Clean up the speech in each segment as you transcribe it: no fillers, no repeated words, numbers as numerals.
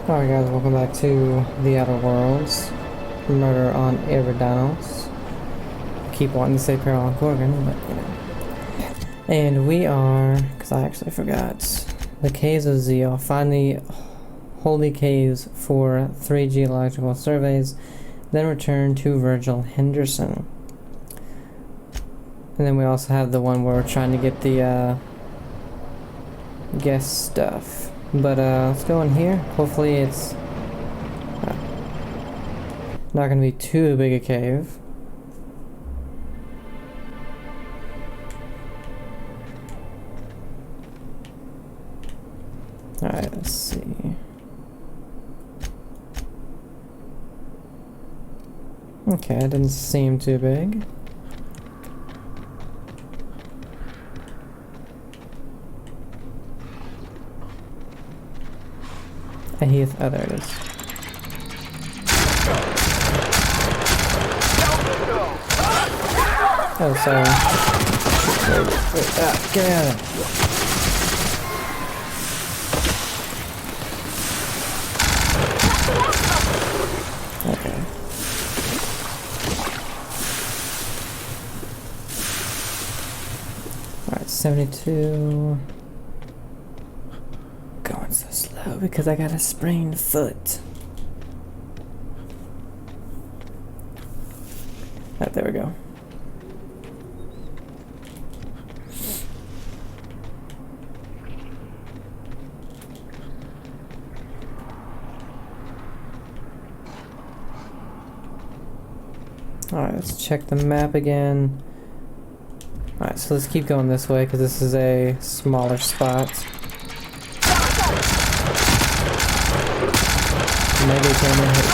Alright guys, welcome back to The Outer Worlds. Murder on Eridanos. Keep wanting to say Peril on Gorgon, but you know. And we are, because I actually forgot, the Caves of Zeal. Find the holy caves for 3 geological surveys, then return to Virgil Henderson. And then we also have the one where we're trying to get the guest stuff. But let's go in here. Hopefully it's not going to be too big a cave. Alright, let's see. Okay, it didn't seem too big. Oh, there it is. Oh, sorry. Wait, get out of it. Okay. Alright, 72. Going so slow because I got a sprained foot. Alright, there we go. Alright, let's check the map again. Alright, so let's keep going this way because this is a smaller spot. Maybe it's only hit.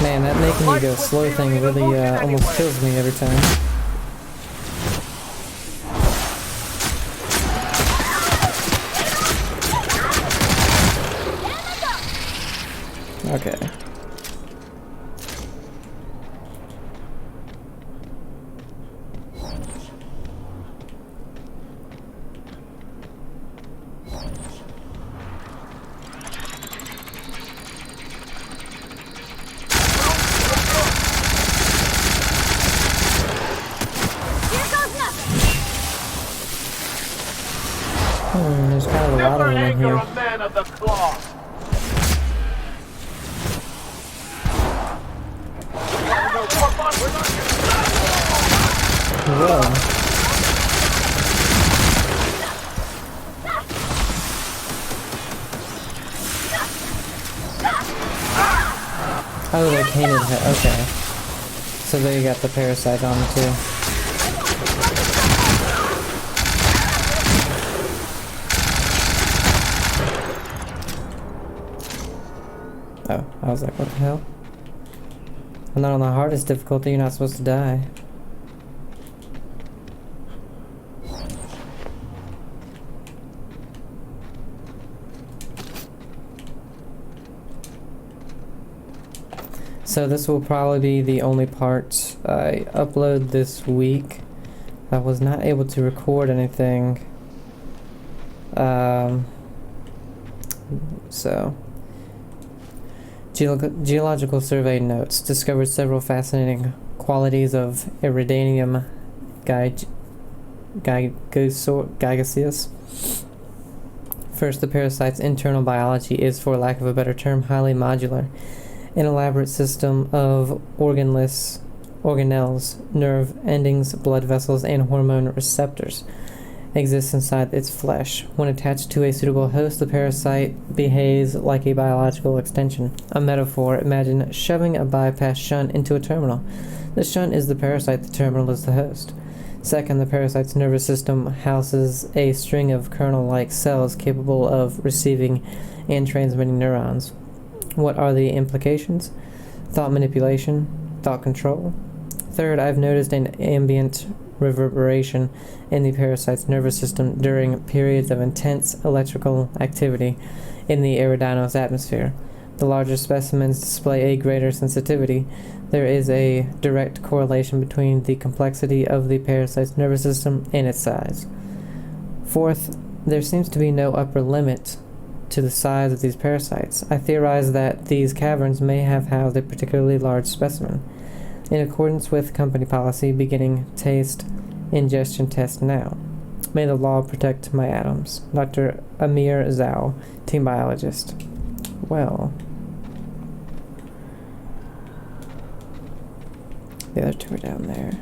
Man, that making you go slow thing really almost kills me every time. Okay. There's kind of a lot of them in here. Whoa. Oh, they painted her. Okay. So they got the parasite on it too. Oh, I was like, what the hell? I'm not on the hardest difficulty, you're not supposed to die. So this will probably be the only part I upload this week. I was not able to record anything. So... Geological survey notes discovered several fascinating qualities of Iridanium gygaseus. First, the parasite's internal biology is, for lack of a better term, highly modular. An elaborate system of organelles, nerve endings, blood vessels, and hormone receptors exists inside its flesh. When attached to a suitable host, the parasite behaves like a biological extension. A metaphor: imagine shoving a bypass shunt into a terminal. The shunt is the parasite, the terminal is the host. Second, the parasite's nervous system houses a string of kernel-like cells capable of receiving and transmitting neurons. What are the implications? Thought manipulation, thought control. Third, I've noticed an ambient reverberation in the parasite's nervous system during periods of intense electrical activity in the Eridanos atmosphere. The larger specimens display a greater sensitivity. There is a direct correlation between the complexity of the parasite's nervous system and its size. Fourth, there seems to be no upper limit to the size of these parasites. I theorize that these caverns may have housed a particularly large specimen. In accordance with company policy, beginning taste ingestion test now. May the law protect my atoms. Dr. Amir Zhao, team biologist. Well, the other two are down there.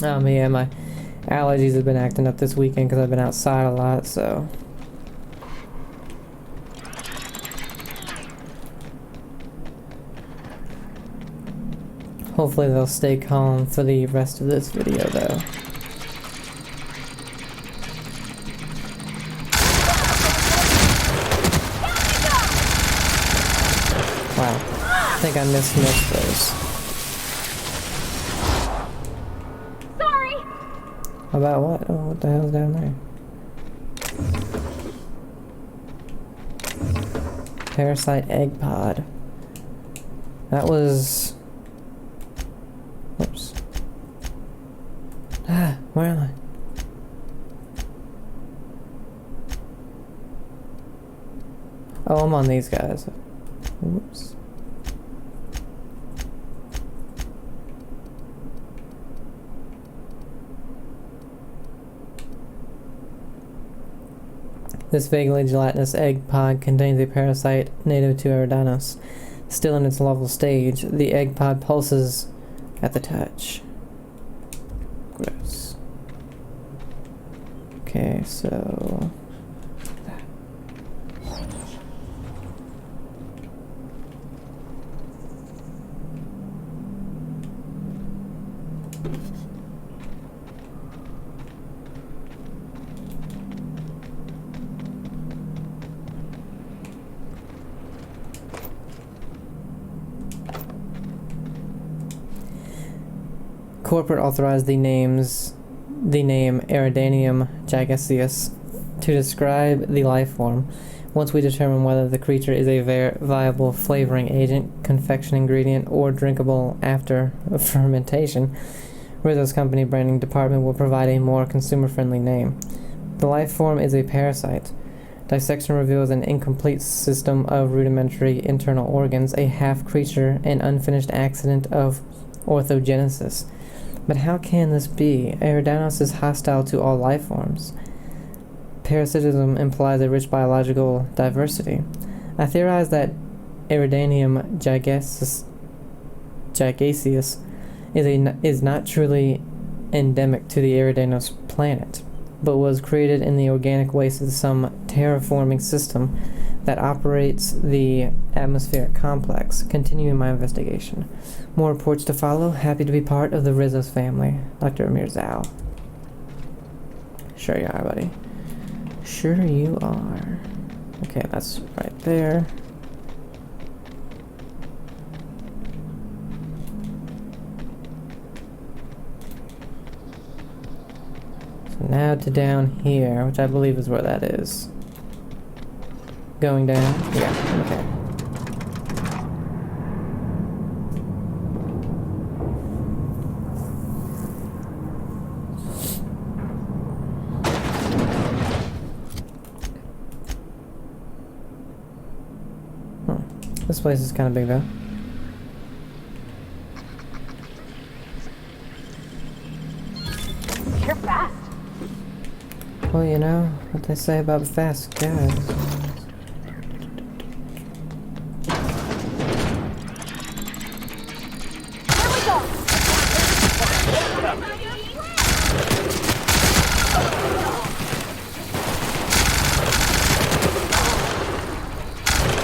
Yeah, my allergies have been acting up this weekend because I've been outside a lot, so. Hopefully they'll stay calm for the rest of this video, though. Wow, I think I missed those. Sorry. About what? Oh, what the hell's down there? Parasite egg pod. That was... Oops. Ah, where am I? Oh, I'm on these guys. Oops. This vaguely gelatinous egg pod contains a parasite native to Eridanos. Still in its larval stage, the egg pod pulses at the touch. Gross. Okay, so... Corporate authorized the name Eridanium gigaseus to describe the life form. Once we determine whether the creature is a viable flavoring agent, confection ingredient, or drinkable after fermentation, Rizzo's company branding department will provide a more consumer-friendly name. The life form is a parasite. Dissection reveals an incomplete system of rudimentary internal organs, a half-creature, and unfinished accident of orthogenesis. But how can this be? Eridanos is hostile to all life forms. Parasitism implies a rich biological diversity. I theorize that Eridanium gigaseus is not truly endemic to the Eridanos planet, but was created in the organic waste of some terraforming system that operates the atmospheric complex. Continuing my investigation. More reports to follow. Happy to be part of the Rizzo's family. Dr. Amir Zhao. Sure you are, buddy. Sure you are. Okay, that's right there. So now to down here, which I believe is where that is. Going down? Yeah, okay. This place is kind of big, though. You're fast. Well, you know what they say about fast guys. Here we go.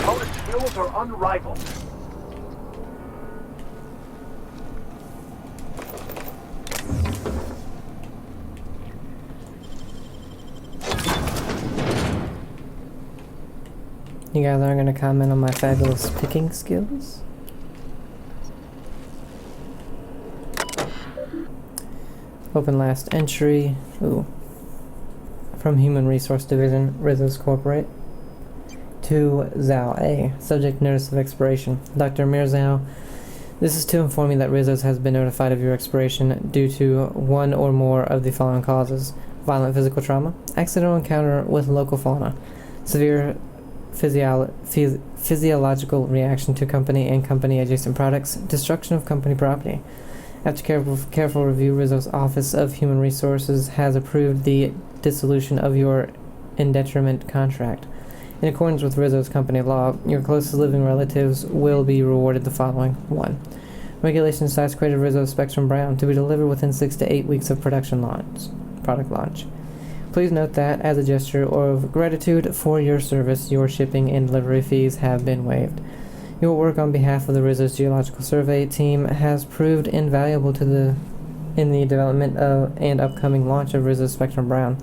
Our skills are unrivaled. You guys aren't going to comment on my fabulous picking skills? Open last entry. Ooh. From Human Resource Division, Rizzo's Corporate. To Zhao A. Subject notice of expiration. Dr. Amir Zhao, this is to inform you that Rizzo's has been notified of your expiration due to one or more of the following causes: violent physical trauma, accidental encounter with local fauna, severe physiological reaction to company and company adjacent products, destruction of company property. After careful review, Rizzo's Office of Human Resources has approved the dissolution of your indetriment contract. In accordance with Rizzo's company law, your closest living relatives will be rewarded the following. 1. Regulation size created Rizzo Spectrum Brown to be delivered within 6 to 8 weeks of product launch. Please note that, as a gesture of gratitude for your service, your shipping and delivery fees have been waived. Your work on behalf of the Rizzo's Geological Survey team has proved invaluable in the development of and upcoming launch of Rizzo Spectrum Brown.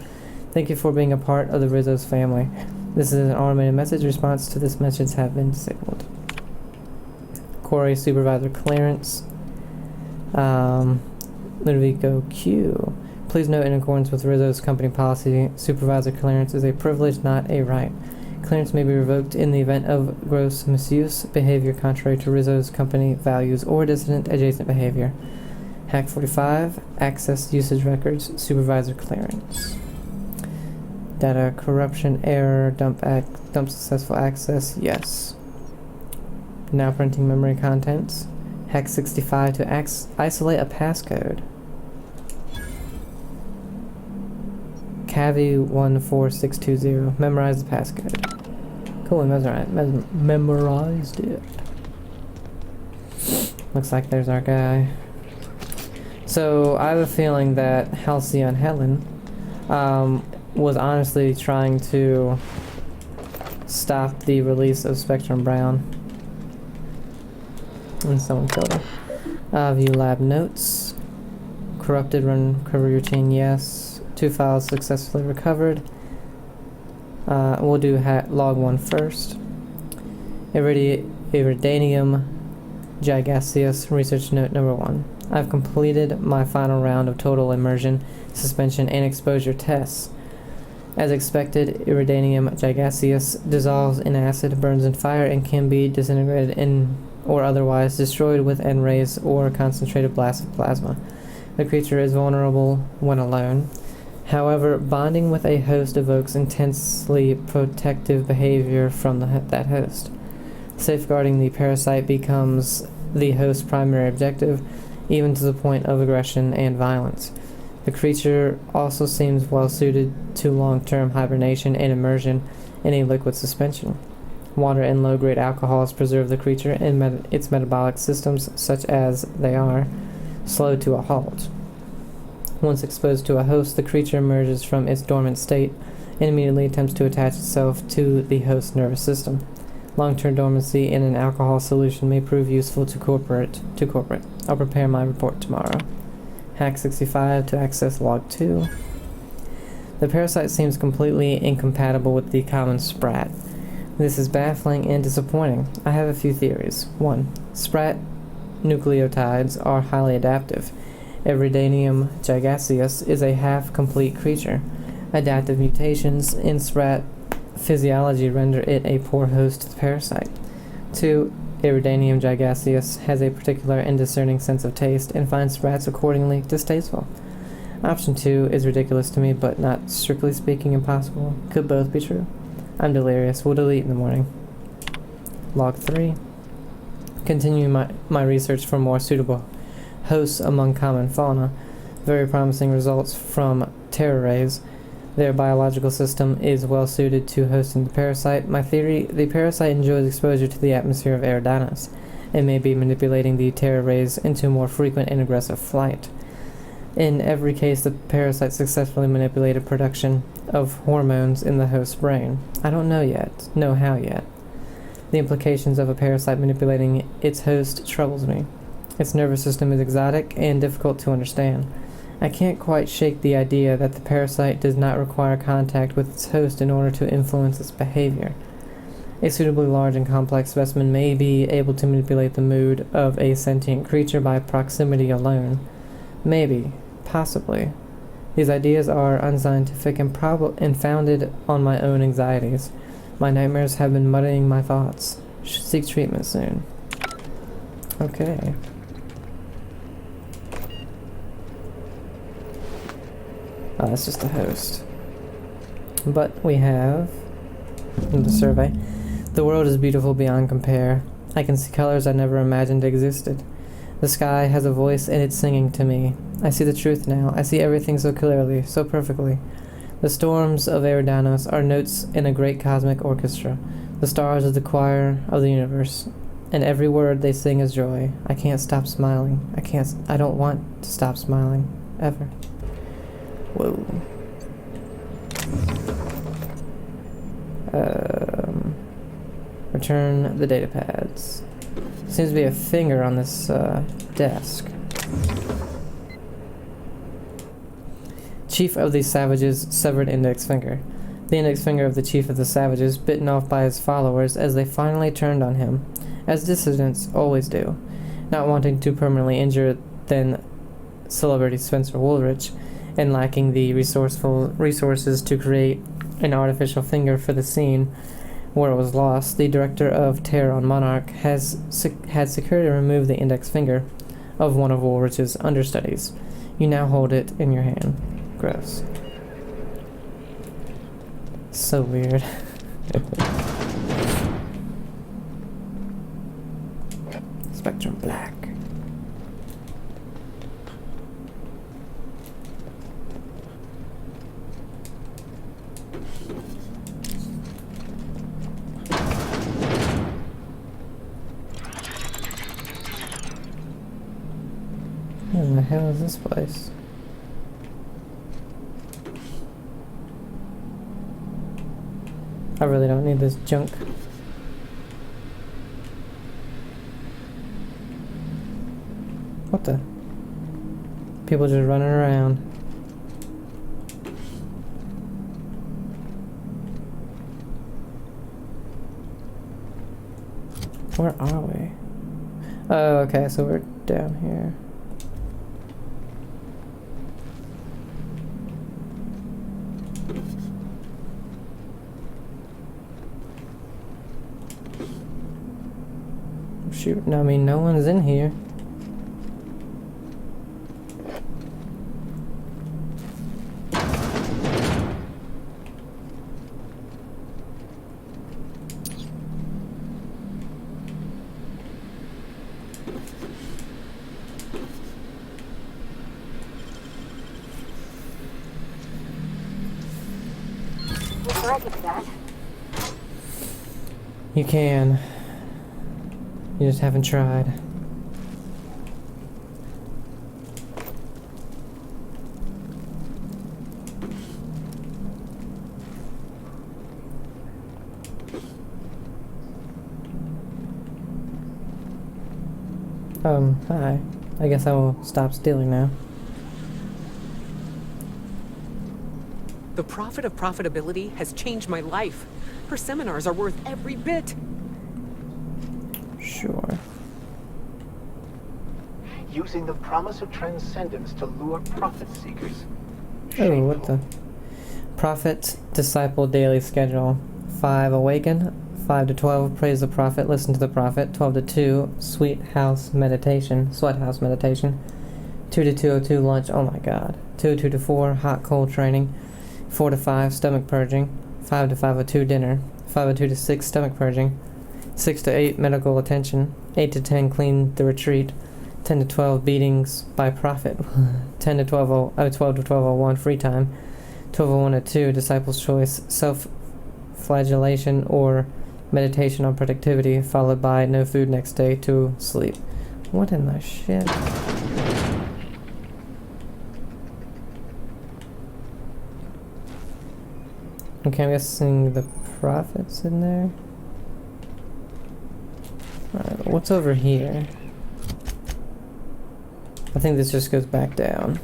Thank you for being a part of the Rizzo's family. This is an automated message. Response to this message have been disabled. Quarry Supervisor Clearance. Ludovico Q. Please note, in accordance with Rizzo's company policy, supervisor clearance is a privilege, not a right. Clearance may be revoked in the event of gross misuse, behavior contrary to Rizzo's company values, or dissident adjacent behavior. Hack 45. Access usage records. Supervisor clearance. Data corruption error. Dump successful access. Yes. Now printing memory contents. Hack 65 to isolate a passcode. Cavi14620. Memorize the passcode. Cool, we memorized it. Looks like there's our guy. So I have a feeling that Halcyon Helen was honestly trying to stop the release of Spectrum Brown. And someone killed him. View lab notes. Corrupted run recovery routine, yes. 2 files successfully recovered. We'll do log 1 first. Iridanium gigaseous research note number 1. I've completed my final round of total immersion, suspension, and exposure tests. As expected, Iridanium gigaseous dissolves in acid, burns in fire, and can be disintegrated in or otherwise destroyed with N-rays or concentrated blasts of plasma. The creature is vulnerable when alone. However, bonding with a host evokes intensely protective behavior from that host. Safeguarding the parasite becomes the host's primary objective, even to the point of aggression and violence. The creature also seems well suited to long-term hibernation and immersion in a liquid suspension. Water and low-grade alcohols preserve the creature and its metabolic systems, such as they are, slow to a halt. Once exposed to a host, the creature emerges from its dormant state and immediately attempts to attach itself to the host's nervous system. Long-term dormancy in an alcohol solution may prove useful to corporate. I'll prepare my report tomorrow. Hack 65 to access log 2. The parasite seems completely incompatible with the common sprat. This is baffling and disappointing. I have a few theories. 1. Sprat nucleotides are highly adaptive. Iridanium gigaseous is a half-complete creature. Adaptive mutations in sprat physiology render it a poor host to the parasite. 2. Eridanos gigaseous has a particular and discerning sense of taste and finds sprats accordingly distasteful. Option 2 is ridiculous to me, but not strictly speaking impossible. Could both be true. I'm delirious. We'll delete in the morning. Log 3. Continue my research for more suitable hosts among common fauna. Very promising results from terror rays. Their biological system is well suited to hosting the parasite. My theory, the parasite enjoys exposure to the atmosphere of Eridanos. It may be manipulating the terror rays into more frequent and aggressive flight. In every case, the parasite successfully manipulated production of hormones in the host's brain. I don't know how yet. The implications of a parasite manipulating its host troubles me. Its nervous system is exotic and difficult to understand. I can't quite shake the idea that the parasite does not require contact with its host in order to influence its behavior. A suitably large and complex specimen may be able to manipulate the mood of a sentient creature by proximity alone. Maybe. Possibly. These ideas are unscientific and founded on my own anxieties. My nightmares have been muddying my thoughts. Should seek treatment soon. Okay. Oh, that's just the host. But we have in the survey. The world is beautiful beyond compare. I can see colors I never imagined existed. The sky has a voice and it's singing to me. I see the truth now. I see everything so clearly, so perfectly. The storms of Eridanos are notes in a great cosmic orchestra. The stars of the choir of the universe. And every word they sing is joy. I can't stop smiling. I don't want to stop smiling. Ever. Whoa. Return the data pads. Seems to be a finger on this desk. Chief of these savages, severed index finger. The index finger of the chief of the savages, bitten off by his followers as they finally turned on him, as dissidents always do, not wanting to permanently injure then celebrity Spencer Woolrich, and lacking the resources to create an artificial finger for the scene where it was lost. The director of Terror on Monarch had security remove the index finger of one of Woolrich's understudies. You now hold it in your hand. Gross. So weird. Spectrum Black. What in the hell is this place? I really don't need this junk. What the? People just running around. Where are we? Oh, okay, so we're down here. Shoot, no, I mean, no one's in here. Wish I could do that. You can. You just haven't tried. Hi. I guess I will stop stealing now. The Prophet of Profitability has changed my life. Her seminars are worth every bit. Sure. Using the promise of transcendence to lure profit seekers. Oh, what the? Prophet Disciple Daily Schedule. 5. Awaken. 5 to 12. Praise the Prophet. Listen to the Prophet. 12 to 2. Sweat House Meditation. 2 to 2:02. Lunch. Oh my god. 2:02 to 4. Hot cold training. 4 to 5. Stomach purging. 5 to 5:02. Dinner. 5:02 to 6. Stomach purging. 6 to 8. Medical attention. 8 to 10. Clean the retreat. 10 to 12. Beatings by Prophet. 10 to 12. 12 to 12:01. Free time. 12:01 to 2. Disciple's choice. Self-flagellation or meditation on productivity, followed by no food next day to sleep. What in the shit? Okay, I'm guessing the Prophet's in there. Alright, what's over here? I think this just goes back down.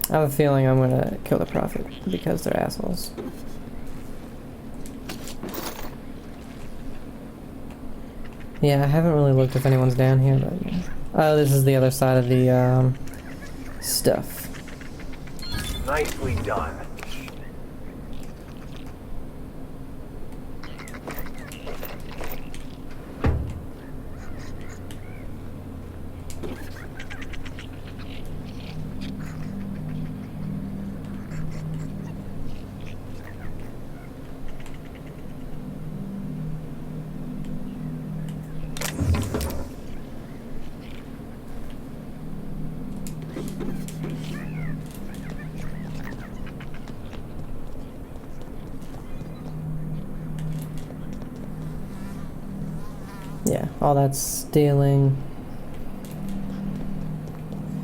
I have a feeling I'm gonna kill the Prophet because they're assholes. Yeah, I haven't really looked if anyone's down here, but... Oh, this is the other side of the, stuff. Nicely done. Yeah, all that stealing.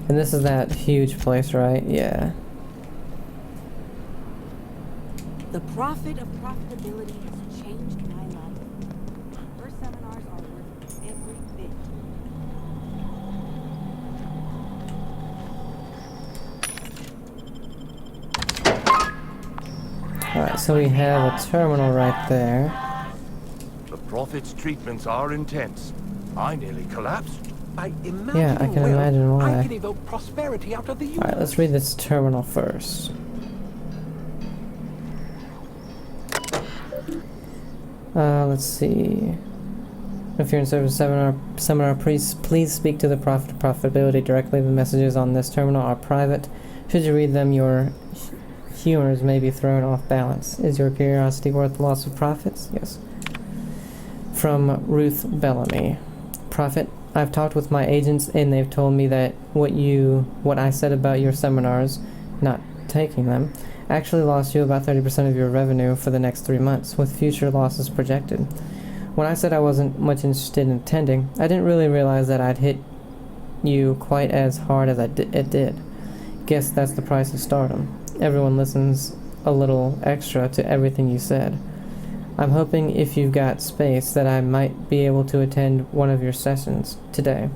And this is that huge place, right? Yeah. The profit of profitability has changed my life. Her seminars are worth every bit. Alright, so we have a terminal right there. The Prophet's treatments are intense. I nearly collapsed. I imagine Yeah, I can imagine why. I can evoke prosperity out of the universe. Alright, let's read this terminal first. Let's see. If you're in service seminar, please speak to the Prophet of Profitability directly. The messages on this terminal are private. Should you read them, your humors may be thrown off balance. Is your curiosity worth the loss of profits? Yes. From Ruth Bellamy. Prophet, I've talked with my agents and they've told me that what I said about your seminars, not taking them, actually lost you about 30% of your revenue for the next 3 months, with future losses projected. When I said I wasn't much interested in attending, I didn't really realize that I'd hit you quite as hard as it did. Guess that's the price of stardom. Everyone listens a little extra to everything you said. I'm hoping if you've got space that I might be able to attend one of your sessions today,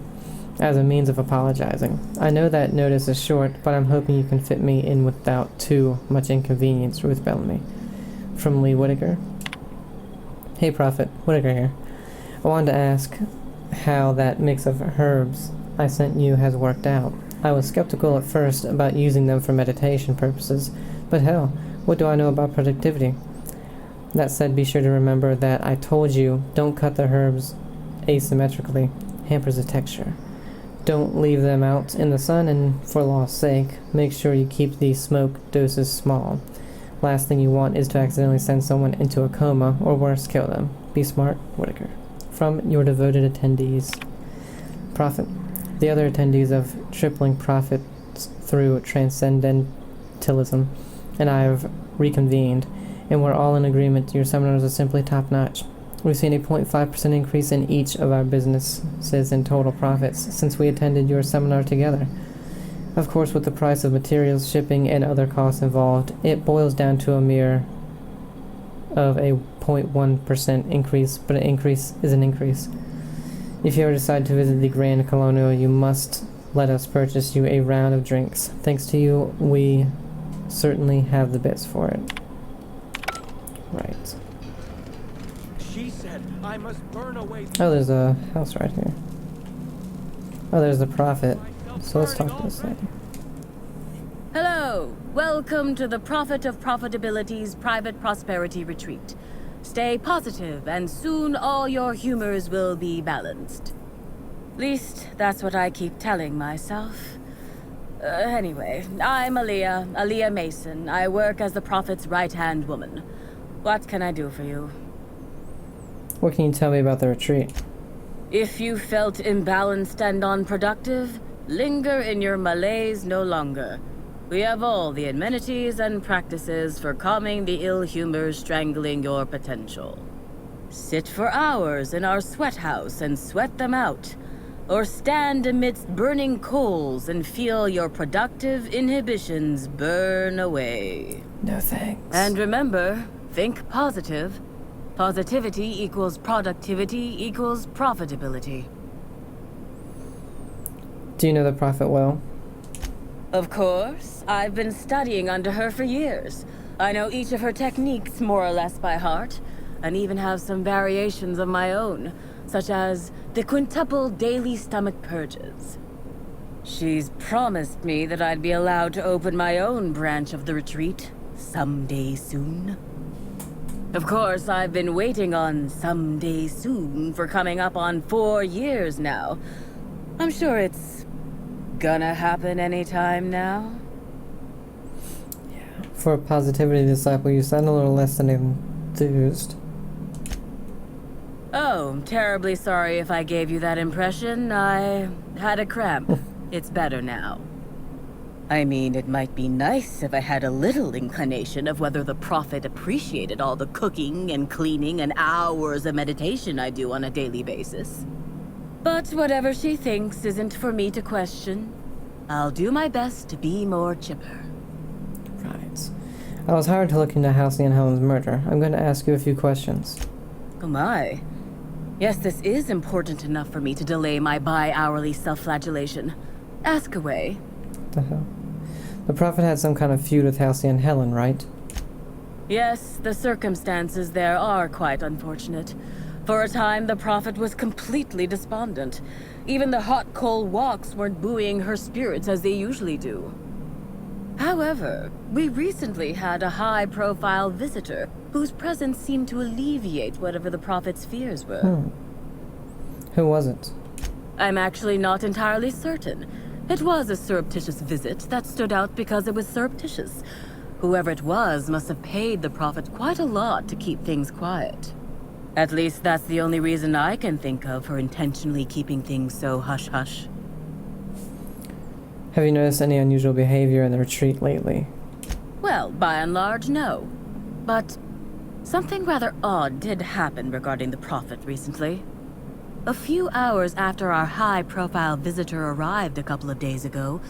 as a means of apologizing. I know that notice is short, but I'm hoping you can fit me in without too much inconvenience. Ruth Bellamy. From Lee Whitaker. Hey Prophet, Whitaker here. I wanted to ask how that mix of herbs I sent you has worked out. I was skeptical at first about using them for meditation purposes, but hell, what do I know about productivity? That said, be sure to remember that I told you don't cut the herbs asymmetrically. Hampers the texture. Don't leave them out in the sun, and for law's sake, make sure you keep the smoke doses small. Last thing you want is to accidentally send someone into a coma, or worse, kill them. Be smart, Whitaker. From your devoted attendees. Prophet. The other attendees of Tripling Profits through Transcendentalism and I have reconvened, and we're all in agreement your seminars are simply top-notch. We've seen a 0.5% increase in each of our businesses in total profits since we attended your seminar together. Of course, with the price of materials, shipping, and other costs involved, it boils down to a mere of a 0.1% increase, but an increase is an increase. If you ever decide to visit the Grand Colonial, you must let us purchase you a round of drinks. Thanks to you, we certainly have the bits for it. Right. She said I must burn away. Oh, there's a house right here. Oh, there's the Prophet. So let's talk to this lady. Hello! Welcome to the Prophet of Profitability's Private Prosperity Retreat. Stay positive, and soon all your humors will be balanced. Least, that's what I keep telling myself. Anyway, I'm Aaliyah Mason. I work as the Prophet's right-hand woman. What can I do for you? What can you tell me about the retreat? If you felt imbalanced and unproductive, linger in your malaise no longer. We have all the amenities and practices for calming the ill humors strangling your potential. Sit for hours in our sweat house and sweat them out, or stand amidst burning coals and feel your productive inhibitions burn away. No thanks. And remember, think positive. Positivity equals productivity equals profitability. Do you know the Prophet well? Of course. I've been studying under her for years. I know each of her techniques more or less by heart, and even have some variations of my own, such as the quintuple daily stomach purges. She's promised me that I'd be allowed to open my own branch of the retreat someday soon. Of course, I've been waiting on someday soon for coming up on 4 years now. I'm sure it's gonna happen anytime now. For a positivity disciple, you sound a little less than enthused. Oh, I'm terribly sorry if I gave you that impression. I had a cramp. It's better now. I mean, it might be nice if I had a little inclination of whether the Prophet appreciated all the cooking and cleaning and hours of meditation I do on a daily basis. But whatever she thinks isn't for me to question. I'll do my best to be more chipper. Right. I was hired to look into Halcyon Helen's murder. I'm going to ask you a few questions. Oh my. Yes, this is important enough for me to delay my bi-hourly self-flagellation. Ask away. What the hell? The Prophet had some kind of feud with Halcyon Helen, right? Yes, the circumstances there are quite unfortunate. For a time, the Prophet was completely despondent. Even the hot coal walks weren't buoying her spirits as they usually do. However, we recently had a high-profile visitor whose presence seemed to alleviate whatever the Prophet's fears were. Who was it? I'm actually not entirely certain. It was a surreptitious visit that stood out because it was surreptitious. Whoever it was must have paid the Prophet quite a lot to keep things quiet. At least that's the only reason I can think of for intentionally keeping things so hush-hush. Have you noticed any unusual behavior in the retreat lately? Well, by and large, no. But something rather odd did happen regarding the Prophet recently. A few hours after our high-profile visitor arrived a couple of days ago,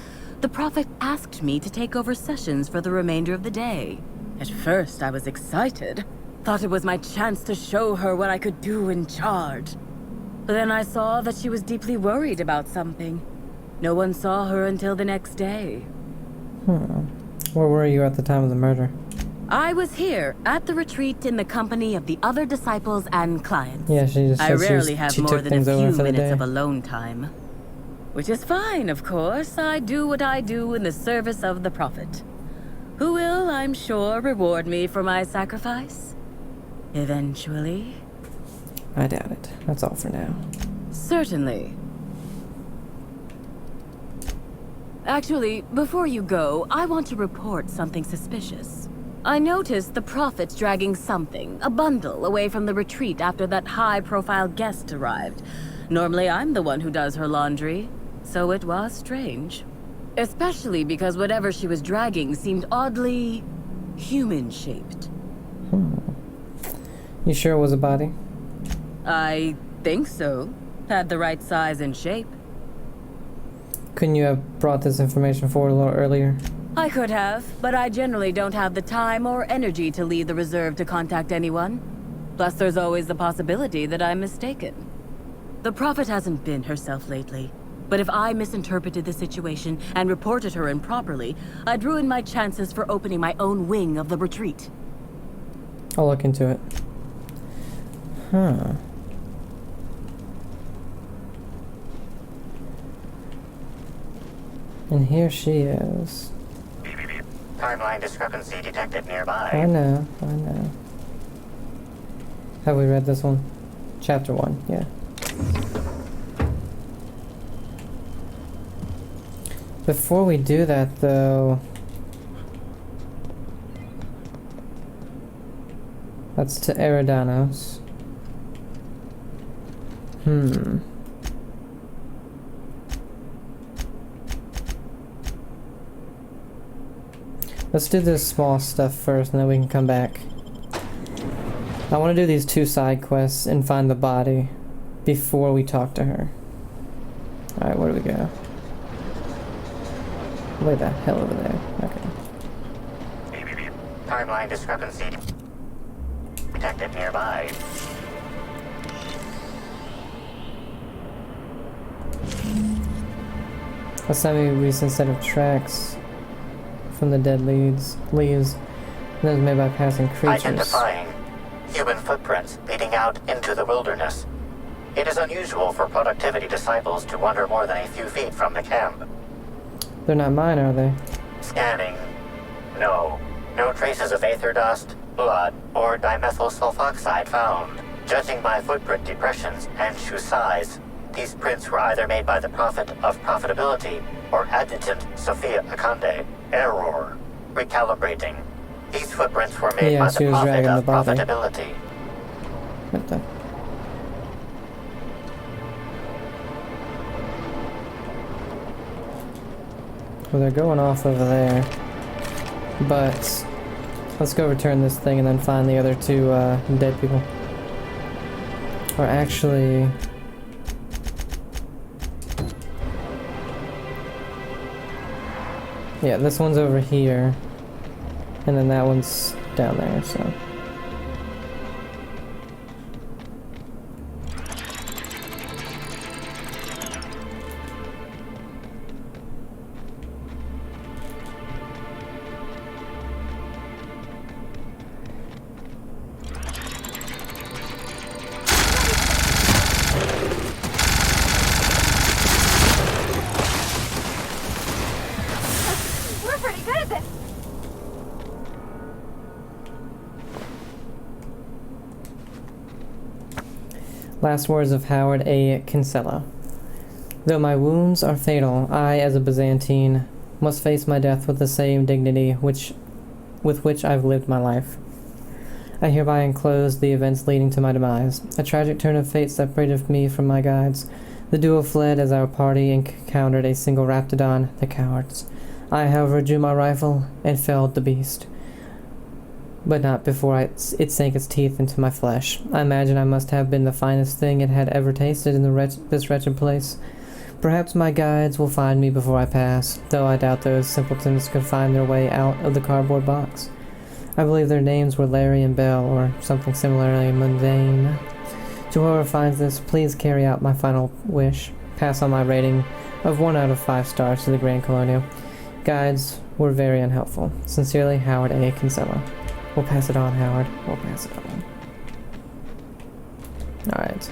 the Prophet asked me to take over sessions for the remainder of the day. At first, I was excited. Thought it was my chance to show her what I could do in charge. But then I saw that she was deeply worried about something. No one saw her until the next day. Where were you at the time of the murder? I was here, at the retreat in the company of the other disciples and clients. Yeah, she just I said rarely have she more took than a things over few for the minutes day. of alone time. Which is fine, of course. I do what I do in the service of the Prophet, who will, I'm sure, reward me for my sacrifice. Eventually. I doubt it. That's all for now. Certainly. Actually, before you go, I want to report something suspicious. I noticed the Prophet dragging something, a bundle, away from the retreat after that high-profile guest arrived. Normally, I'm the one who does her laundry, so it was strange. Especially because whatever she was dragging seemed oddly human-shaped. You sure it was a body? I think so. Had the right size and shape. Couldn't you have brought this information forward a little earlier? I could have, but I generally don't have the time or energy to leave the reserve to contact anyone. Plus, there's always the possibility that I'm mistaken. The Prophet hasn't been herself lately, but if I misinterpreted the situation and reported her improperly, I'd ruin my chances for opening my own wing of the retreat. I'll look into it. Huh. And here she is. Timeline discrepancy detected nearby. I know. Have we read this one? Chapter 1, yeah. Before we do that, though... That's to Eridanos. Let's do this small stuff first, and then we can come back. I want to do these 2 side quests and find the body before we talk to her. Alright, where do we go? Way the hell over there. Okay. Timeline discrepancy detected nearby. A semi-recent set of tracks from the dead leaves that was made by passing creatures. Identifying human footprints leading out into the wilderness. It is unusual for productivity disciples to wander more than a few feet from the camp. They're not mine, are they? Scanning. No. No traces of aether dust, blood, or dimethyl sulfoxide found. Judging by footprint depressions and shoe size, these prints were either made by the Prophet of Profitability or Adjutant Sophia Akande. Error. Recalibrating. These footprints were made by she the was Prophet dragging the of body. Profitability. What the? Well, they're going off over there. But let's go return this thing and then find the other two dead people. Or actually... yeah, this one's over here. And then that one's down there, so... We're pretty good at this. Last words of Howard A. Kinsella. Though my wounds are fatal, I, as a Byzantine, must face my death with the same dignity with which I've lived my life. I hereby enclose the events leading to my demise. A tragic turn of fate separated me from my guides. The duo fled as our party encountered a single Raptidon, the cowards. I, however, drew my rifle and felled the beast. But not before it sank its teeth into my flesh. I imagine I must have been the finest thing it had ever tasted in this wretched place. Perhaps my guides will find me before I pass, though I doubt those simpletons could find their way out of the cardboard box. I believe their names were Larry and Bell, or something similarly mundane. To whoever finds this, please carry out my final wish. Pass on my rating of 1 out of 5 stars to the Grand Colonial. Guides were very unhelpful. Sincerely, Howard A. Kinsella. We'll pass it on, Howard. We'll pass it on. Alright.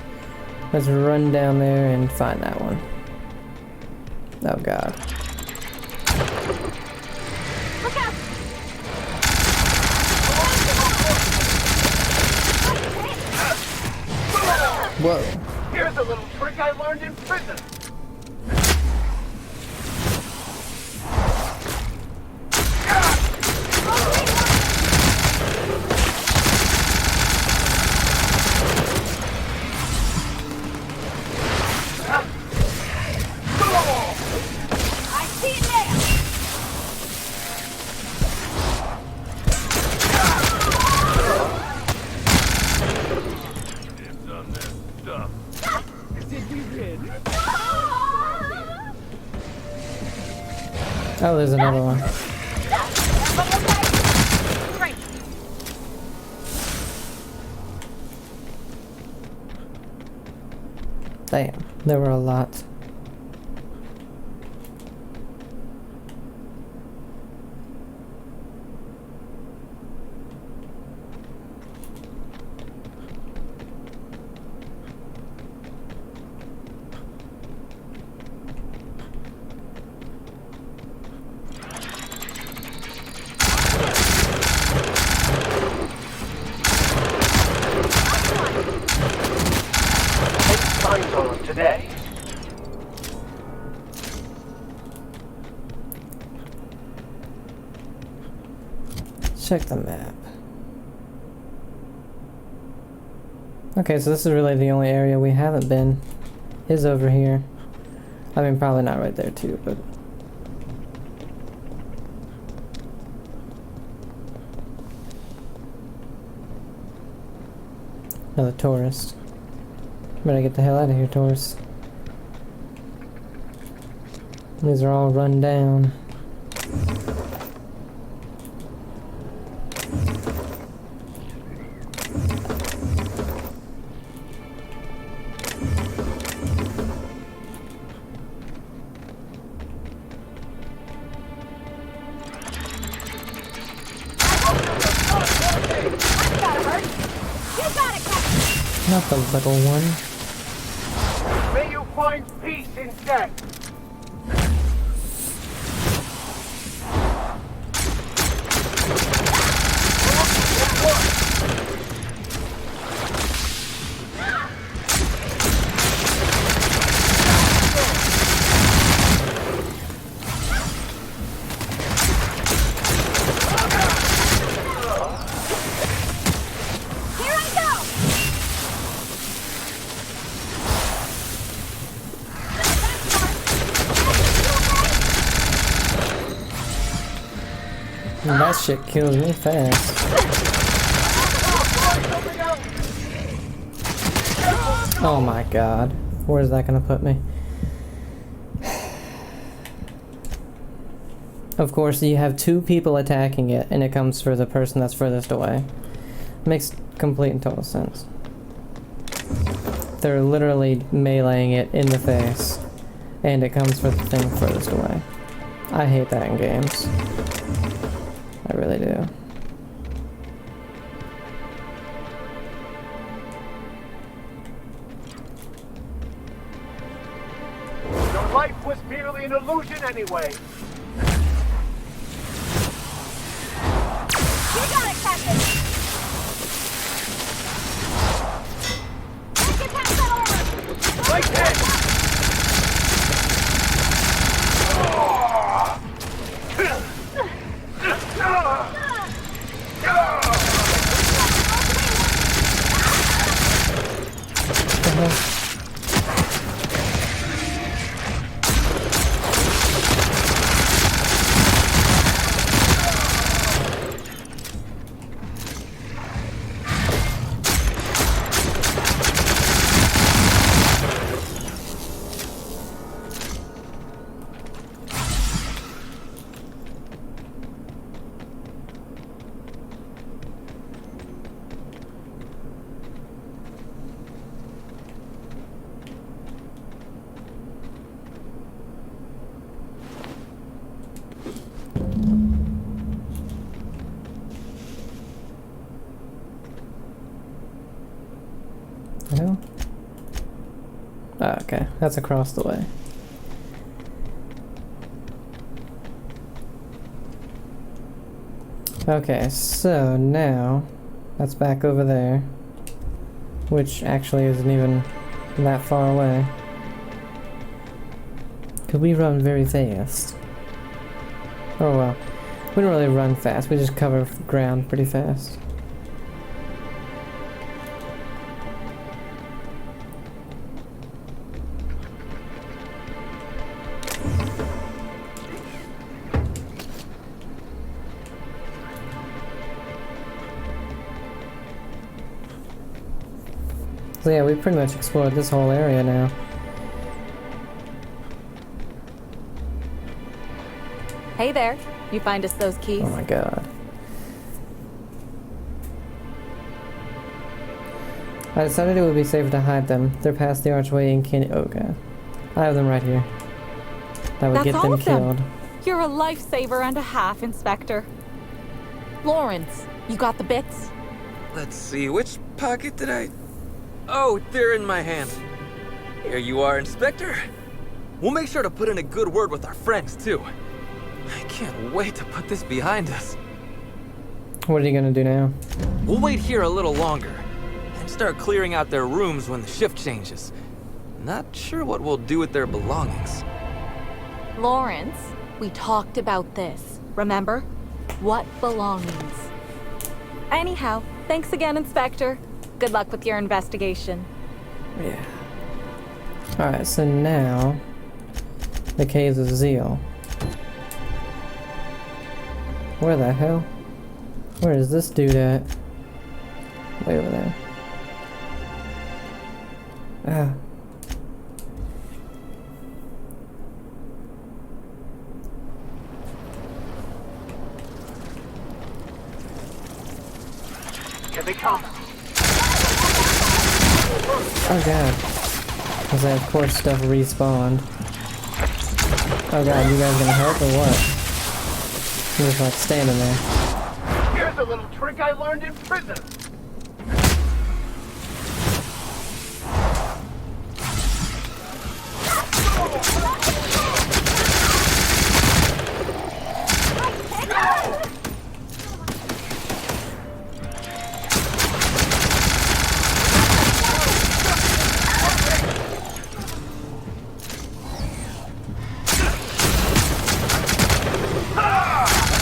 Let's run down there and find that one. Oh god. Look out! Whoa. Here's a little trick I learned in prison. I see it now! Dibs on this stuff. Did we win? Oh, there's another one. Great! Damn, there were a lot. Signs on them today. Check the map. Okay, so this is really the only area we haven't been. Is over here. I mean, probably not right there too, but... another tourist. Better get the hell out of here, tourists. These are all run down. That's gotta hurt! You got it, Captain! Not the little one. May you find peace instead. Here I go! That's smart! That shit kills me fast. Oh my god. Where's that gonna put me? Of course, you have two people attacking it, and it comes for the person that's furthest away. Makes complete and total sense. They're literally meleeing it in the face, and it comes for the thing furthest away. I hate that in games. I really do. Your life was merely an illusion anyway. You got it, Captain! Let's get past that armor! Like this! No? Oh, okay, that's across the way. Okay, so now that's back over there, which actually isn't even that far away. Could we run very fast? Oh well, we don't really run fast, we just cover ground pretty fast. So yeah, we've pretty much explored this whole area now. Hey there. You find us those keys? Oh my god. I decided it would be safer to hide them. They're past the archway and can— oh god. I have them right here. That would That's get all them of them. killed. You're a lifesaver and a half, Inspector. Lawrence, you got the bits? Let's see, which pocket did I... Oh, they're in my hand. Here you are, Inspector. We'll make sure to put in a good word with our friends, too. I can't wait to put this behind us. What are you gonna do now? We'll wait here a little longer and start clearing out their rooms when the shift changes. Not sure what we'll do with their belongings. Lawrence, we talked about this, remember? What belongings? Anyhow, thanks again, Inspector. Good luck with your investigation. Yeah. Alright, so now the Caves of Zeal. Where the hell? Where is this dude at? Way over there. Ah. Here they come. Oh god. Because of course stuff respawned. Oh god, you guys gonna help or what? You're just like standing there. Here's a little trick I learned in prison.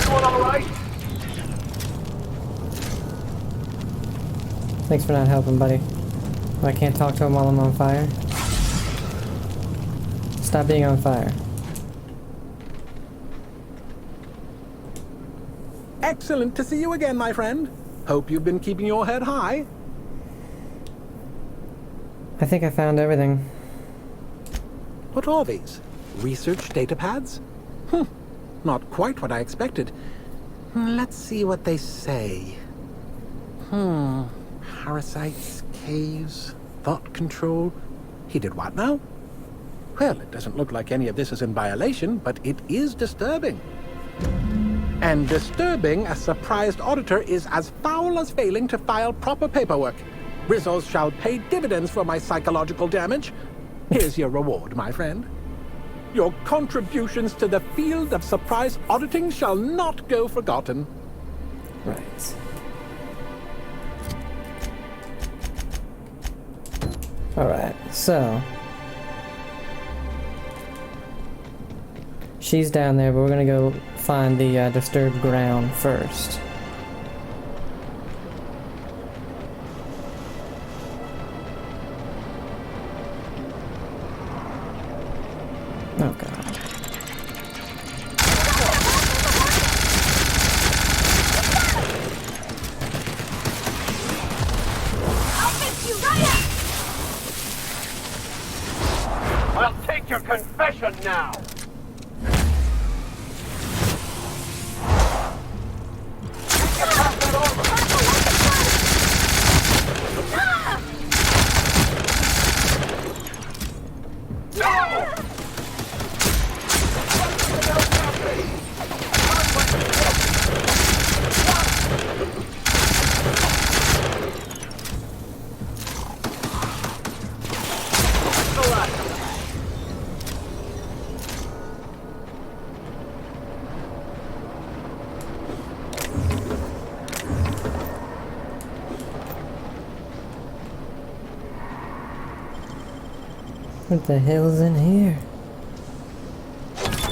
Everyone all right? Thanks for not helping, buddy. I can't talk to him while I'm on fire. Stop being on fire. Excellent to see you again, my friend. Hope you've been keeping your head high. I think I found everything. What are these? Research data pads? Not quite what I expected. Let's see what they say. Parasites, caves, thought control. He did what now? Well, it doesn't look like any of this is in violation, but it is disturbing. And disturbing a surprised auditor is as foul as failing to file proper paperwork. Rizos shall pay dividends for my psychological damage. Here's your reward, my friend. Your contributions to the field of surprise auditing shall not go forgotten. Right. Alright, so... she's down there, but we're gonna go find the disturbed ground first. Oh god. I'll fix you right up! I'll take your confession now! What the hell's in here?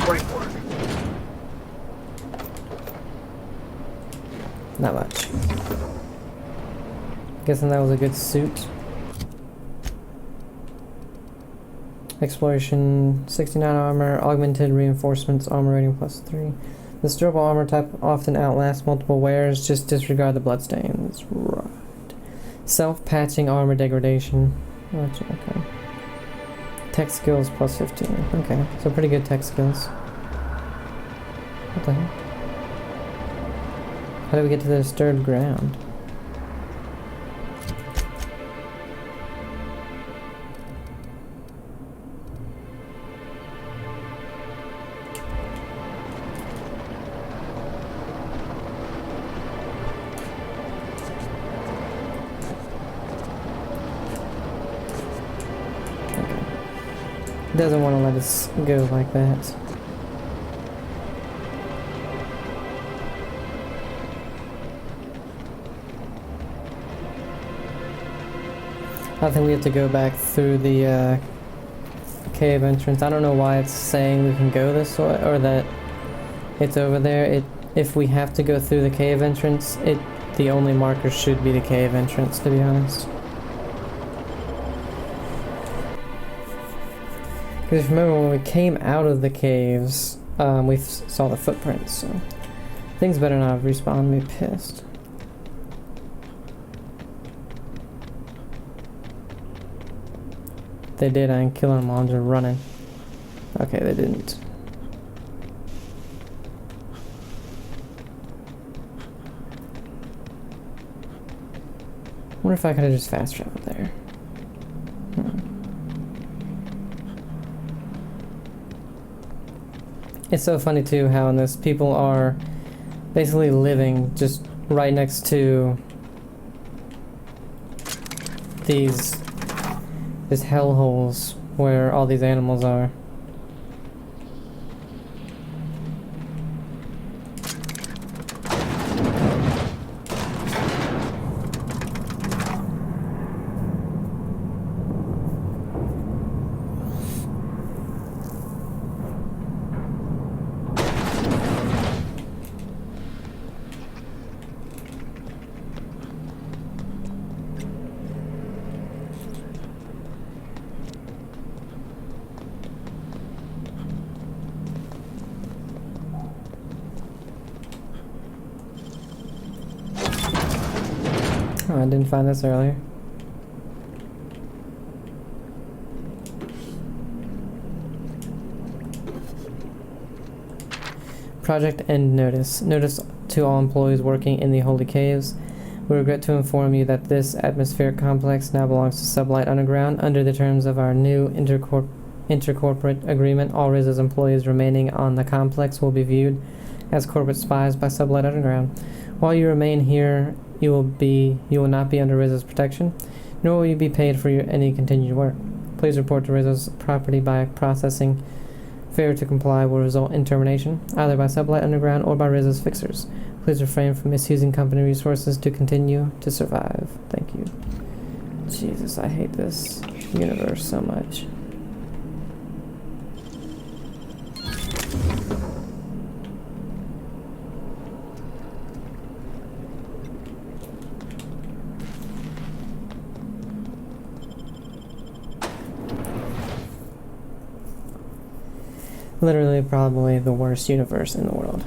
Great work. Not much. Guessing that was a good suit. Exploration, 69 armor, augmented reinforcements, armor rating +3. This durable armor type often outlasts multiple wearers, just disregard the bloodstains. Right. Self-patching armor degradation. Okay. Tech skills +15. Okay, so pretty good tech skills. What the heck? How do we get to the disturbed ground? Doesn't want to let us go like that. I think we have to go back through the cave entrance. I don't know why it's saying we can go this way, or that it's over there. If we have to go through the cave entrance, the only marker should be the cave entrance, to be honest. Because remember, when we came out of the caves, we saw the footprints, so... things better not have respawned me pissed. They did, I can kill them while I'm just running. Okay, they didn't. Wonder if I could have just fast traveled there. It's so funny too how in this people are basically living just right next to these hellholes where all these animals are. Oh, I didn't find this earlier. Project End Notice. Notice to all employees working in the Holy Caves. We regret to inform you that this atmospheric complex now belongs to Sublight Underground. Under the terms of our new intercorporate agreement, all RZA's employees remaining on the complex will be viewed as corporate spies by Sublight Underground. While you remain here, you will not be under RZA's protection, nor will you be paid for any continued work. Please report to RZA's property by processing. Failure to comply will result in termination, either by Sublight Underground or by RZA's fixers. Please refrain from misusing company resources to continue to survive. Thank you. Jesus, I hate this universe so much. Literally, probably the worst universe in the world.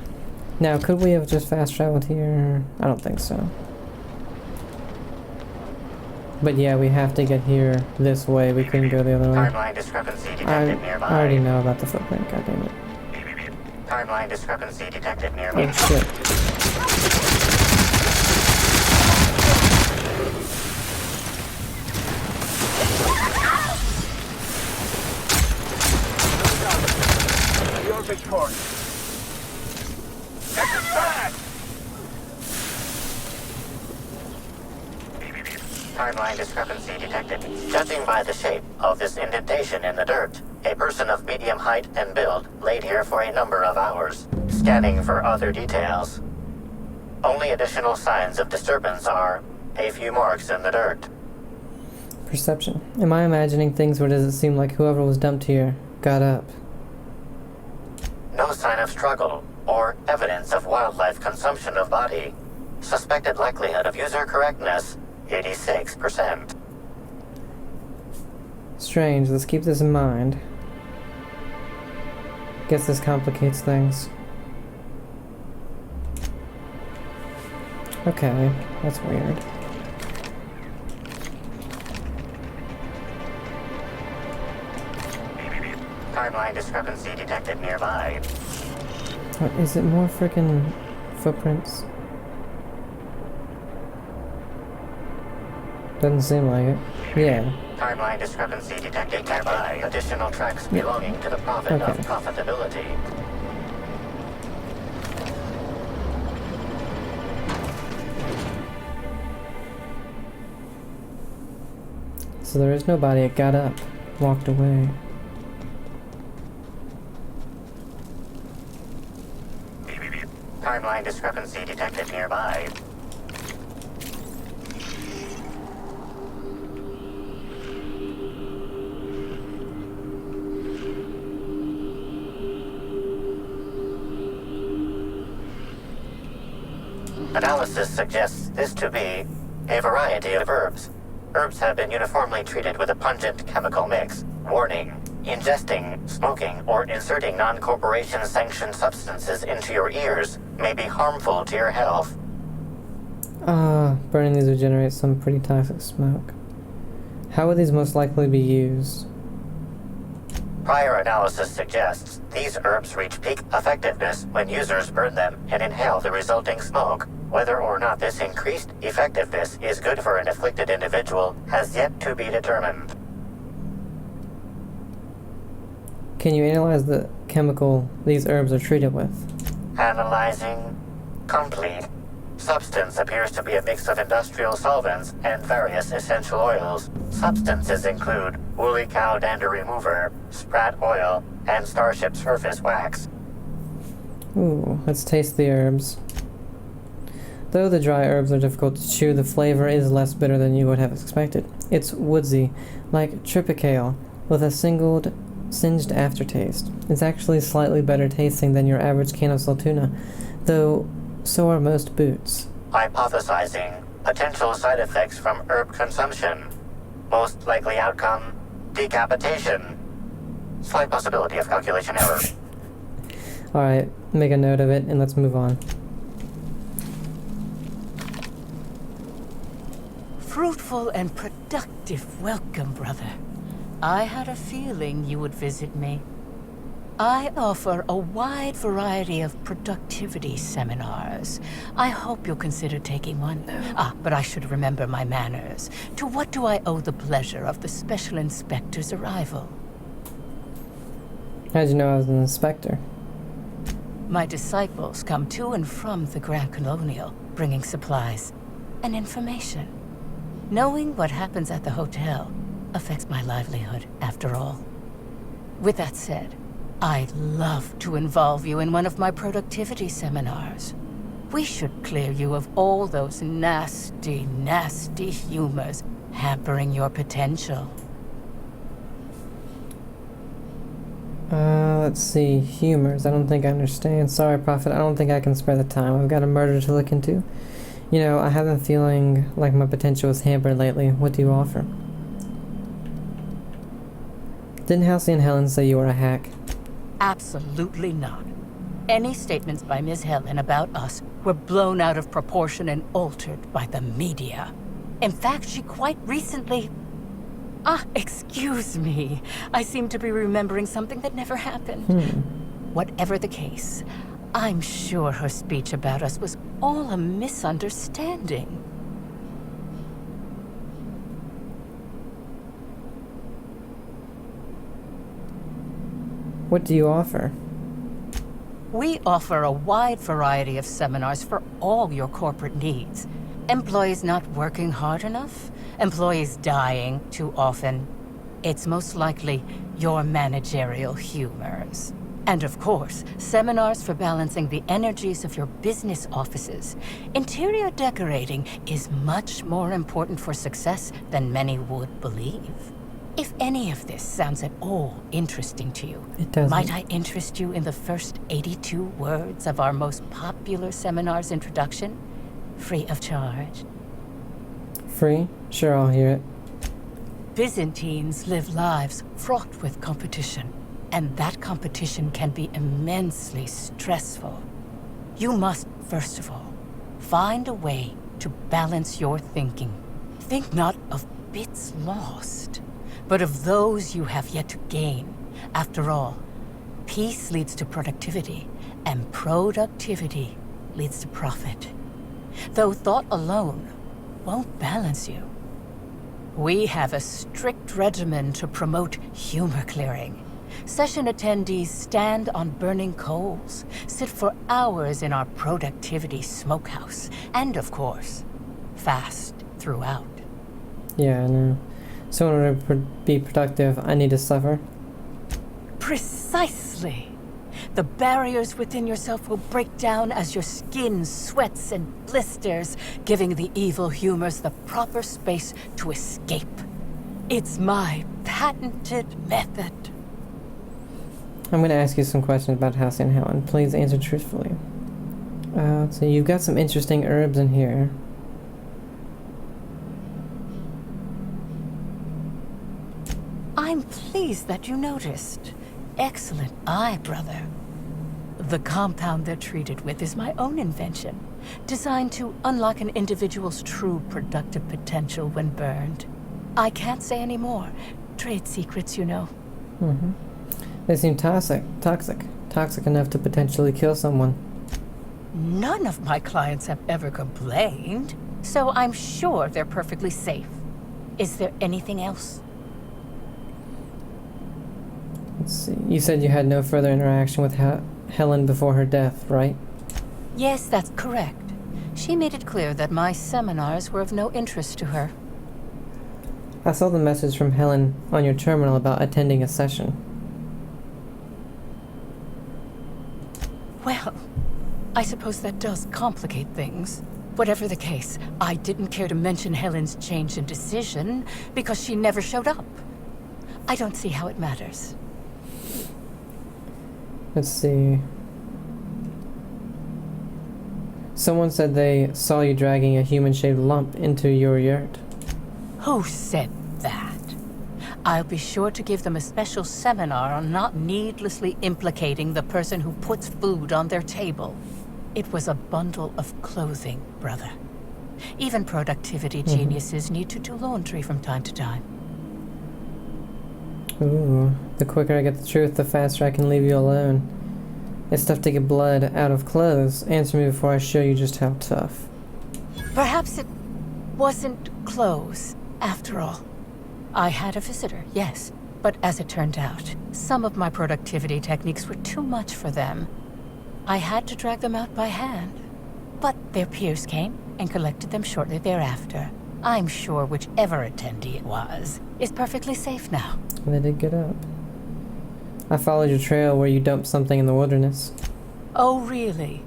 Now, could we have just fast traveled here? I don't think so. But yeah, we have to get here this way. We couldn't go the other way. Timeline discrepancy detected nearby. I already know about the footprint, goddammit. Timeline discrepancy detected nearby. Oh shit. You're victorious. Get us back! Timeline discrepancy detected. Judging by the shape of this indentation in the dirt, a person of medium height and build laid here for a number of hours, scanning for other details. Only additional signs of disturbance are a few marks in the dirt. Perception. Am I imagining things, or does it seem like whoever was dumped here got up? No sign of struggle or evidence of wildlife consumption of body. Suspected likelihood of user correctness, 86%. Strange, let's keep this in mind. Guess this complicates things. Okay, that's weird. Timeline discrepancy detected nearby. What, is it more frickin' footprints? Doesn't seem like it. Yeah. Timeline discrepancy detected nearby. Additional tracks belonging to the Prophet of Profitability. So there is nobody. It got up, walked away. Timeline discrepancy detected nearby. Analysis suggests this to be a variety of herbs. Herbs have been uniformly treated with a pungent chemical mix. Warning: ingesting, smoking, or inserting non-corporation sanctioned substances into your ears may be harmful to your health. Burning these would generate some pretty toxic smoke. How would these most likely be used? Prior analysis suggests these herbs reach peak effectiveness when users burn them and inhale the resulting smoke. Whether or not this increased effectiveness is good for an afflicted individual has yet to be determined. Can you analyze the chemical these herbs are treated with? Analyzing. Complete. Substance appears to be a mix of industrial solvents and various essential oils. Substances include woolly cow dander remover, sprat oil, and starship surface wax. Ooh, let's taste the herbs. Though the dry herbs are difficult to chew, the flavor is less bitter than you would have expected. It's woodsy, like tripicale, with a singed aftertaste. It's actually slightly better tasting than your average can of saltuna, though so are most boots. Hypothesizing. Potential side effects from herb consumption. Most likely outcome, decapitation. Slight possibility of calculation error. Alright, make a note of it and let's move on. fruitful and productive welcome, brother. I had a feeling you would visit me. I offer a wide variety of productivity seminars. I hope you'll consider taking one. But I should remember my manners. To what do I owe the pleasure of the Special Inspector's arrival? How'd you know I was an inspector? My disciples come to and from the Grand Colonial, bringing supplies and information. Knowing what happens at the hotel affects my livelihood, after all. With that said, I'd love to involve you in one of my productivity seminars. We should clear you of all those nasty, nasty humors hampering your potential. Let's see. Humors. I don't think I understand. Sorry, Prophet. I don't think I can spare the time. I've got a murder to look into. You know, I have been feeling like my potential is hampered lately. What do you offer? Didn't Halsey and Helen say you were a hack? Absolutely not. Any statements by Ms. Helen about us were blown out of proportion and altered by the media. In fact, she quite recently... excuse me. I seem to be remembering something that never happened. Whatever the case, I'm sure her speech about us was all a misunderstanding. What do you offer? We offer a wide variety of seminars for all your corporate needs. Employees not working hard enough? Employees dying too often? It's most likely your managerial humors. And of course, seminars for balancing the energies of your business offices. Interior decorating is much more important for success than many would believe. If any of this sounds at all interesting to you, It doesn't. might I interest you in the first 82 words of our most popular seminar's introduction? Free of charge. Free? Sure, I'll hear it. Byzantines live lives fraught with competition, and that competition can be immensely stressful. You must, first of all, find a way to balance your thinking. Think not of bits lost, but of those you have yet to gain. After all, peace leads to productivity, and productivity leads to profit. Though thought alone won't balance you. We have a strict regimen to promote humor clearing. Session attendees stand on burning coals, sit for hours in our productivity smokehouse, and of course, fast throughout. Yeah, I know. So in order to be productive, I need to suffer. Precisely. The barriers within yourself will break down as your skin sweats and blisters, giving the evil humors the proper space to escape. It's my patented method. I'm going to ask you some questions about Halsey and Helen. Please answer truthfully. So you've got some interesting herbs in here. I'm pleased that you noticed. Excellent eye, brother. The compound they're treated with is my own invention, designed to unlock an individual's true productive potential when burned. I can't say any more. Trade secrets, you know. They seem toxic enough to potentially kill someone. None of my clients have ever complained, so I'm sure they're perfectly safe. Is there anything else? Let's see. You said you had no further interaction with Helen before her death, right? Yes, that's correct. She made it clear that my seminars were of no interest to her. I saw the message from Helen on your terminal about attending a session. Well, I suppose that does complicate things. Whatever the case, I didn't care to mention Helen's change in decision because she never showed up. I don't see how it matters. Let's see. Someone said they saw you dragging a human-shaped lump into your yurt. Who said that? I'll be sure to give them a special seminar on not needlessly implicating the person who puts food on their table. It was a bundle of clothing, brother. Even productivity geniuses need to do laundry from time to time. Ooh, the quicker I get the truth, the faster I can leave you alone. It's tough to get blood out of clothes. Answer me before I show you just how tough. Perhaps it wasn't clothes, after all. I had a visitor, yes. But as it turned out, some of my productivity techniques were too much for them. I had to drag them out by hand. But their peers came and collected them shortly thereafter. I'm sure whichever attendee it was is perfectly safe now. They did get up. I followed your trail where you dumped something in the wilderness. Oh, really?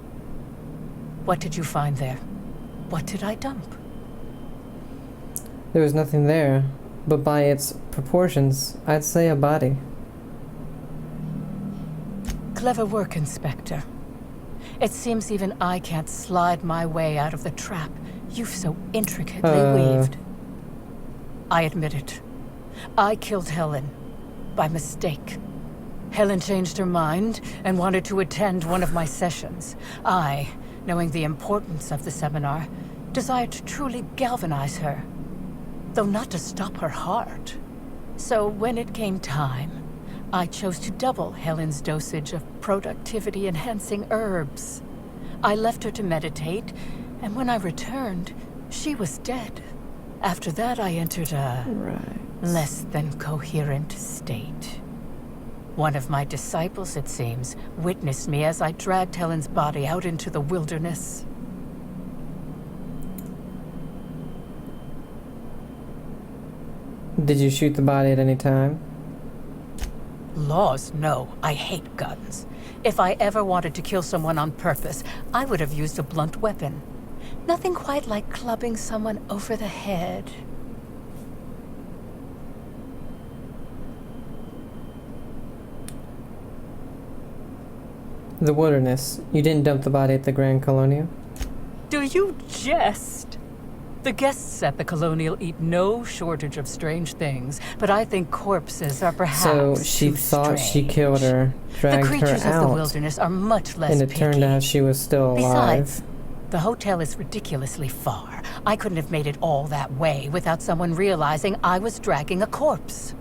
What did you find there? What did I dump? There was nothing there, but by its proportions, I'd say a body. Clever work, Inspector. It seems even I can't slide my way out of the trap you've so intricately weaved. I admit it. I killed Helen. By mistake. Helen changed her mind and wanted to attend one of my sessions. I, knowing the importance of the seminar, desired to truly galvanize her, though not to stop her heart. So when it came time, I chose to double Helen's dosage of productivity-enhancing herbs. I left her to meditate, and when I returned, she was dead. After that, I entered a less than coherent state. One of my disciples, it seems, witnessed me as I dragged Helen's body out into the wilderness. Did you shoot the body at any time? Laws, no. I hate guns. If I ever wanted to kill someone on purpose, I would have used a blunt weapon. Nothing quite like clubbing someone over the head. The wilderness. You didn't dump the body at the Grand Colonial? Do you jest? The guests at the Colonial eat no shortage of strange things, but I think corpses are perhaps So she too thought she strange. killed her, dragged The her creatures of the out, wilderness are much less and it picky. turned out she was still alive. Besides, the hotel is ridiculously far. I couldn't have made it all that way without someone realizing I was dragging a corpse.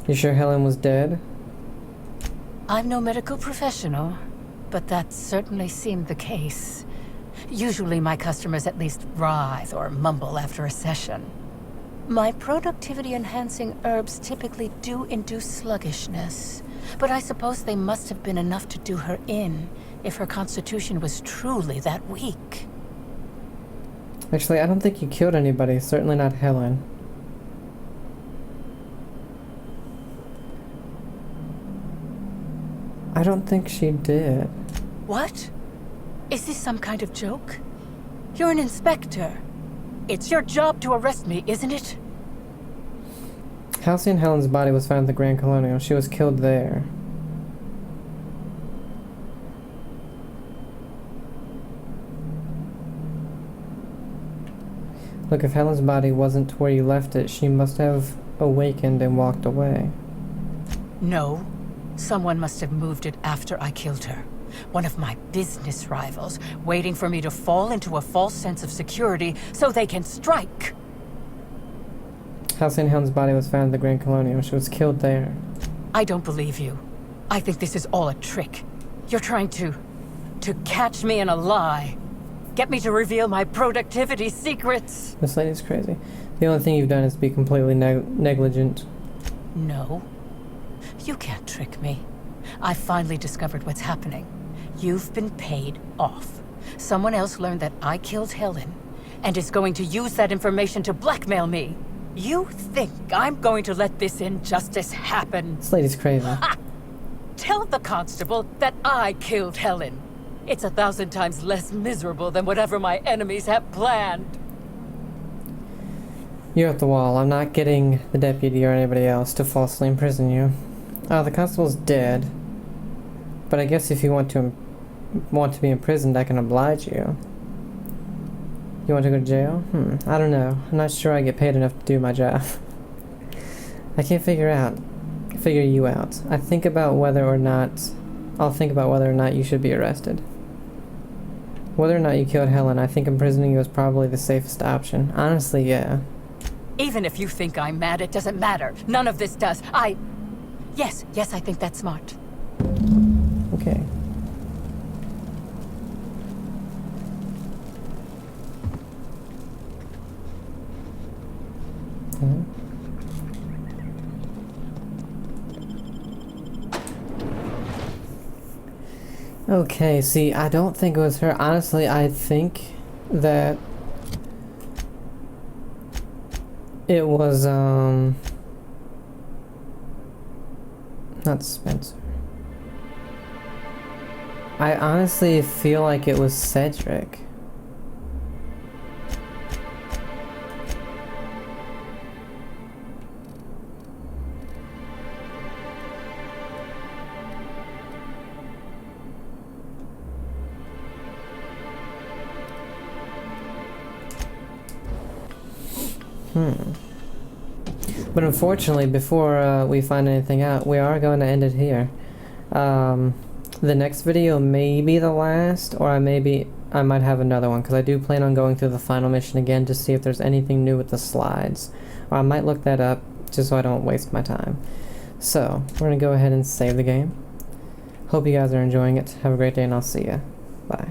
You sure Helen was dead? I'm no medical professional, but that certainly seemed the case. Usually my customers at least writhe or mumble after a session. My productivity-enhancing herbs typically do induce sluggishness, but I suppose they must have been enough to do her in, if her constitution was truly that weak. Actually, I don't think you killed anybody, certainly not Helen. I don't think she did. What? Is this some kind of joke? You're an inspector. It's your job to arrest me, isn't it? Halsey and Helen's body was found at the Grand Colonial. She was killed there. Look, if Helen's body wasn't where you left it, she must have awakened and walked away. No. Someone must have moved it after I killed her. One of my business rivals, waiting for me to fall into a false sense of security so they can strike. Halsey and Helen's body was found at the Grand Colonial. She was killed there. I don't believe you. I think this is all a trick. You're trying to catch me in a lie. Get me to reveal my productivity secrets. This lady's crazy. The only thing you've done is be completely negligent. No. You can't trick me. I finally discovered what's happening. You've been paid off. Someone else learned that I killed Helen and is going to use that information to blackmail me. You think I'm going to let this injustice happen? This lady's crazy. Tell the constable that I killed Helen. It's 1,000 times less miserable than whatever my enemies have planned. You're at the wall. I'm not getting the deputy or anybody else to falsely imprison you. The constable's dead. But I guess if you want to be imprisoned, I can oblige you. You want to go to jail? I don't know. I'm not sure I get paid enough to do my job. I can't figure you out. I'll think about whether or not you should be arrested. Whether or not you killed Helen, I think imprisoning you is probably the safest option. Honestly, yeah. Even if you think I'm mad, it doesn't matter. None of this does. Yes, I think that's smart. Okay. Okay, see, I don't think it was her. Honestly, I think that it was, not Spencer. I honestly feel like it was Cedric. But unfortunately, before we find anything out, we are going to end it here. The next video may be the last, or I might have another one, because I do plan on going through the final mission again to see if there's anything new with the slides. Or I might look that up, just so I don't waste my time. So, we're going to go ahead and save the game. Hope you guys are enjoying it. Have a great day, and I'll see ya. Bye.